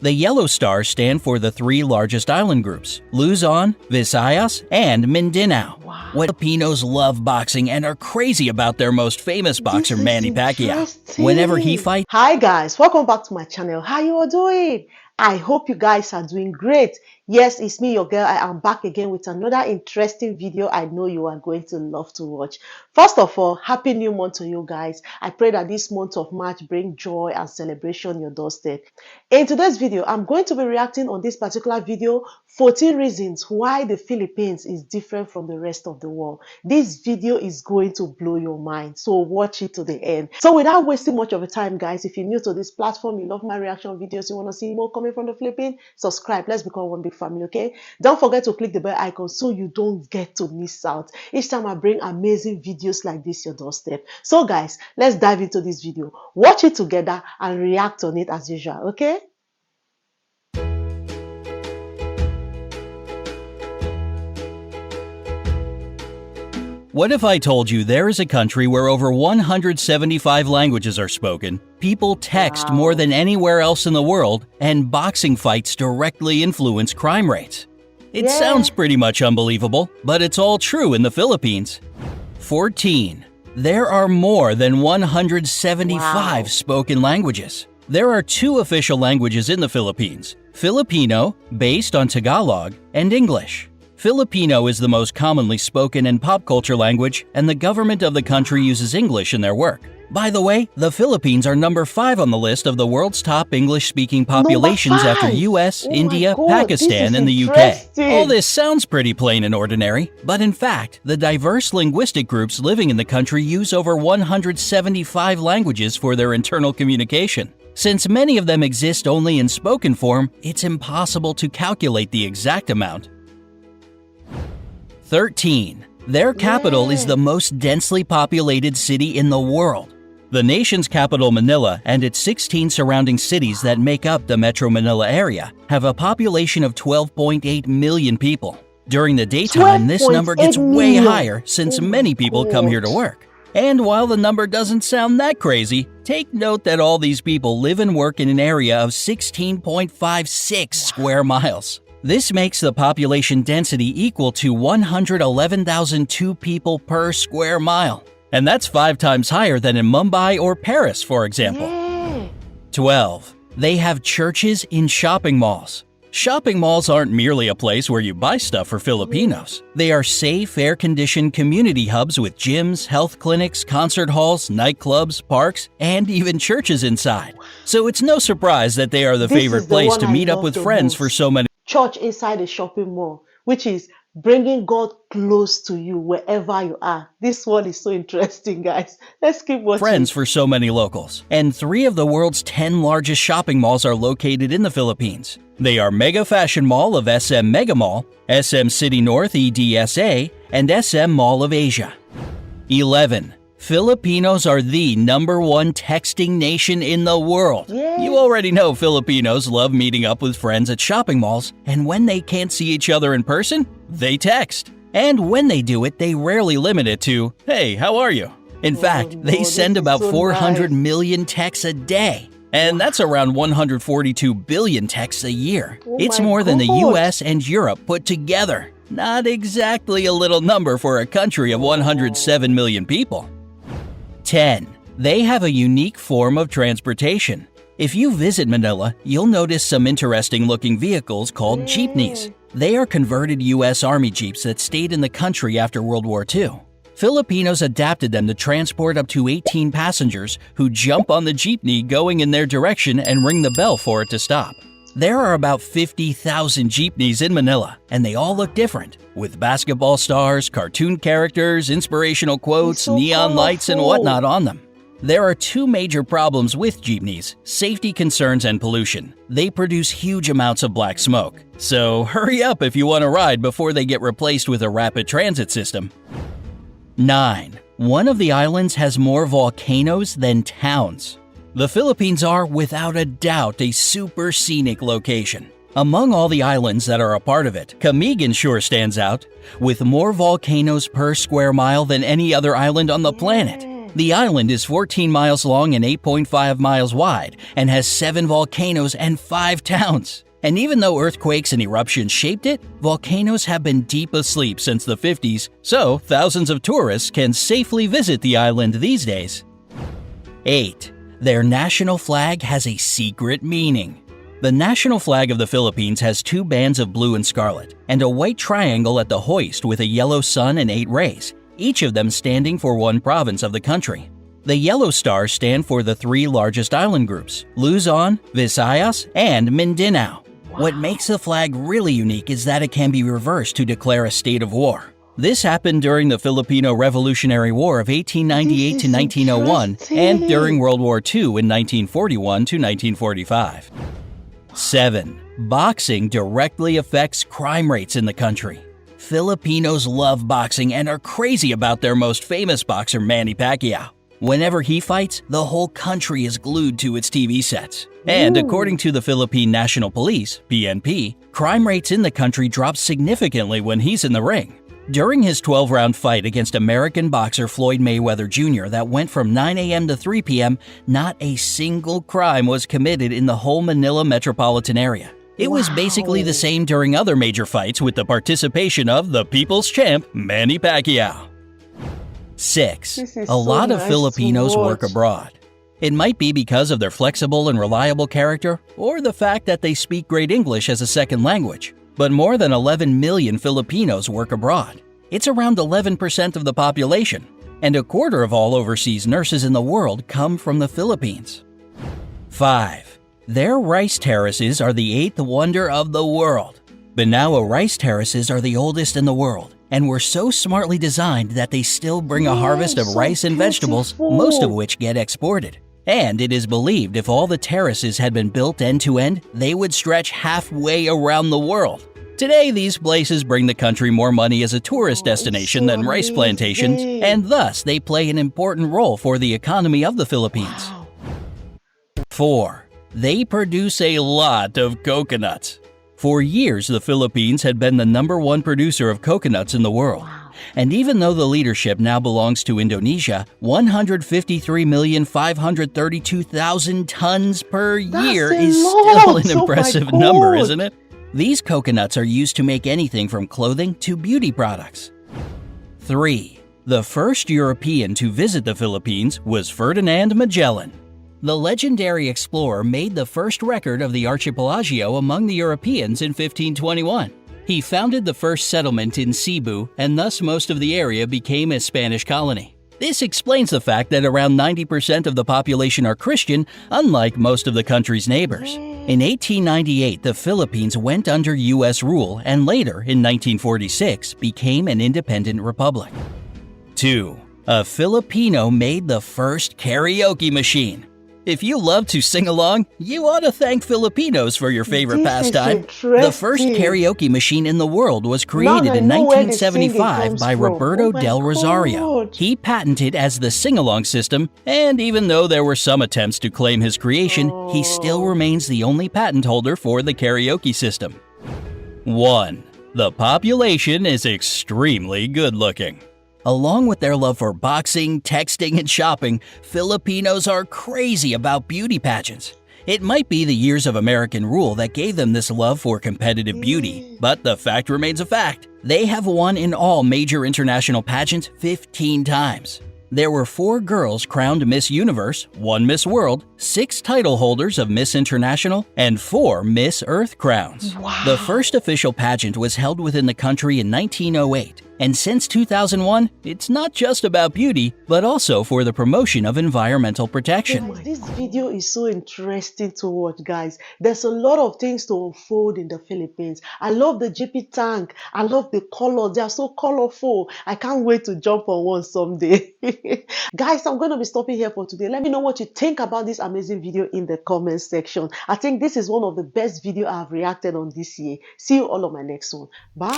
The yellow stars stand for the three largest island groups, Luzon, Visayas, and Mindanao. Wow. Filipinos love boxing and are crazy about their most famous boxer, Manny Pacquiao. Whenever he fights... Hi guys, welcome back to my channel. How you all doing? I hope you guys are doing great. Yes, it's me, your girl. I am back again with another interesting video I know you are going to love to watch. First of all, happy new month to you guys. I pray that this month of March bring joy and celebration on your doorstep. In today's video, I'm going to be reacting on this particular video, 14 reasons why the Philippines is different from the rest of the world. This video is going to blow your mind, so watch it to the end. So without wasting much of your time, guys, if you're new to this platform, you love my reaction videos, you want to see more coming from the Philippines, subscribe. Let's become one big family, okay? Don't forget to click the bell icon so you don't get to miss out each time I bring amazing videos like this your doorstep. So guys, let's dive into this video. Watch it together and react on it as usual, okay? What if I told you there is a country where over 175 languages are spoken, people text more than anywhere else in the world, and boxing fights directly influence crime rates? It sounds pretty much unbelievable, but it's all true in the Philippines. 14. There are more than 175 spoken languages. There are two official languages in the Philippines, Filipino, based on Tagalog, and English. Filipino is the most commonly spoken and pop culture language, and the government of the country uses English in their work. By the way, the Philippines are number 5 on the list of the world's top English-speaking populations after US, India, Pakistan, and the UK. All this sounds pretty plain and ordinary, but in fact, the diverse linguistic groups living in the country use over 175 languages for their internal communication. Since many of them exist only in spoken form, it's impossible to calculate the exact amount. 13. Their capital is the most densely populated city in the world. The nation's capital, Manila, and its 16 surrounding cities that make up the Metro Manila area have a population of 12.8 million people. During the daytime, this number gets way higher since many people come here to work. And while the number doesn't sound that crazy, take note that all these people live and work in an area of 16.56 square miles. This makes the population density equal to 111,002 people per square mile. And that's 5 times higher than in Mumbai or Paris, for example. 12. They have churches in shopping malls. Shopping malls aren't merely a place where you buy stuff for Filipinos. They are safe, air-conditioned community hubs with gyms, health clinics, concert halls, nightclubs, parks, and even churches inside. So it's no surprise that they are the favorite place to meet up with friends for so many. Church inside a shopping mall, which is bringing God close to you wherever you are. This one is so interesting, guys. Let's keep watching. Friends for so many locals. And 3 of the world's 10 largest shopping malls are located in the Philippines. They are Mega Fashion Mall of SM Mega Mall, SM City North EDSA, and SM Mall of Asia. 11. Filipinos are the #1 texting nation in the world. You already know Filipinos love meeting up with friends at shopping malls, and when they can't see each other in person, they text. And when they do it, they rarely limit it to, "Hey, how are you?" In fact, they send about 400 million texts a day. And that's around 142 billion texts a year. It's more than the US and Europe put together. Not exactly a little number for a country of 107 million people. 10. They have a unique form of transportation. If you visit Manila, you'll notice some interesting looking vehicles called jeepneys. They are converted US Army Jeeps that stayed in the country after World War II. Filipinos adapted them to transport up to 18 passengers who jump on the jeepney going in their direction and ring the bell for it to stop. There are about 50,000 jeepneys in Manila, and they all look different, with basketball stars, cartoon characters, inspirational quotes, neon lights, and whatnot on them. There are 2 major problems with jeepneys: safety concerns and pollution. They produce huge amounts of black smoke. So hurry up if you want to ride before they get replaced with a rapid transit system. 9. One of the islands has more volcanoes than towns. The Philippines are, without a doubt, a super scenic location. Among all the islands that are a part of it, Camigan sure stands out, with more volcanoes per square mile than any other island on the planet. The island is 14 miles long and 8.5 miles wide and has 7 volcanoes and 5 towns. And even though earthquakes and eruptions shaped it, volcanoes have been deep asleep since the 50s, so thousands of tourists can safely visit the island these days. 8. Their national flag has a secret meaning. The national flag of the Philippines has 2 bands of blue and scarlet, and a white triangle at the hoist with a yellow sun and 8 rays, each of them standing for one province of the country. The yellow stars stand for the 3 largest island groups, Luzon, Visayas, and Mindanao. What makes the flag really unique is that it can be reversed to declare a state of war. This happened during the Filipino Revolutionary War of 1898 to 1901 and during World War II in 1941 to 1945. 7. Boxing directly affects crime rates in the country. Filipinos love boxing and are crazy about their most famous boxer, Manny Pacquiao. Whenever he fights, the whole country is glued to its TV sets. And according to the Philippine National Police, PNP, crime rates in the country drop significantly when he's in the ring. During his 12-round fight against American boxer Floyd Mayweather Jr. that went from 9 a.m. to 3 p.m., not a single crime was committed in the whole Manila metropolitan area. It was basically the same during other major fights with the participation of the people's champ, Manny Pacquiao. 6. A lot of Filipinos work abroad. It might be because of their flexible and reliable character, or the fact that they speak great English as a second language. But more than 11 million Filipinos work abroad. It's around 11% of the population, and a quarter of all overseas nurses in the world come from the Philippines. 5. Their rice terraces are the 8th wonder of the world. Banawa rice terraces are the oldest in the world, and were so smartly designed that they still bring a harvest of rice and vegetables, most of which get exported. And it is believed if all the terraces had been built end to end, they would stretch halfway around the world. Today, these places bring the country more money as a tourist destination than rice plantations, and thus they play an important role for the economy of the Philippines. 4. They produce a lot of coconuts. For years, the Philippines had been the #1 producer of coconuts in the world. And even though the leadership now belongs to Indonesia, 153,532,000 tons per year is still an impressive number, isn't it? These coconuts are used to make anything from clothing to beauty products. 3. The first European to visit the Philippines was Ferdinand Magellan. The legendary explorer made the first record of the archipelago among the Europeans in 1521. He founded the first settlement in Cebu, and thus most of the area became a Spanish colony. This explains the fact that around 90% of the population are Christian, unlike most of the country's neighbors. In 1898, the Philippines went under U.S. rule and later, in 1946, became an independent republic. 2. A Filipino made the first karaoke machine. If you love to sing along, you ought to thank Filipinos for your favorite pastime. The first karaoke machine in the world was created in 1975 by Roberto Del Rosario. He patented as the sing-along system, and even though there were some attempts to claim his creation, he still remains the only patent holder for the karaoke system. 1. The population is extremely good-looking. Along with their love for boxing, texting, and shopping, Filipinos are crazy about beauty pageants. It might be the years of American rule that gave them this love for competitive beauty, but the fact remains a fact. They have won in all major international pageants 15 times. There were 4 girls crowned Miss Universe, 1 Miss World, 6 title holders of Miss International, and 4 Miss Earth crowns. The first official pageant was held within the country in 1908. And since 2001, it's not just about beauty, but also for the promotion of environmental protection. This video is so interesting to watch, guys. There's a lot of things to unfold in the Philippines. I love the GP tank. I love the colors. They are so colorful. I can't wait to jump on one someday. Guys, I'm going to be stopping here for today. Let me know what you think about this amazing video in the comment section. I think this is one of the best videos I've reacted on this year. See you all on my next one. Bye.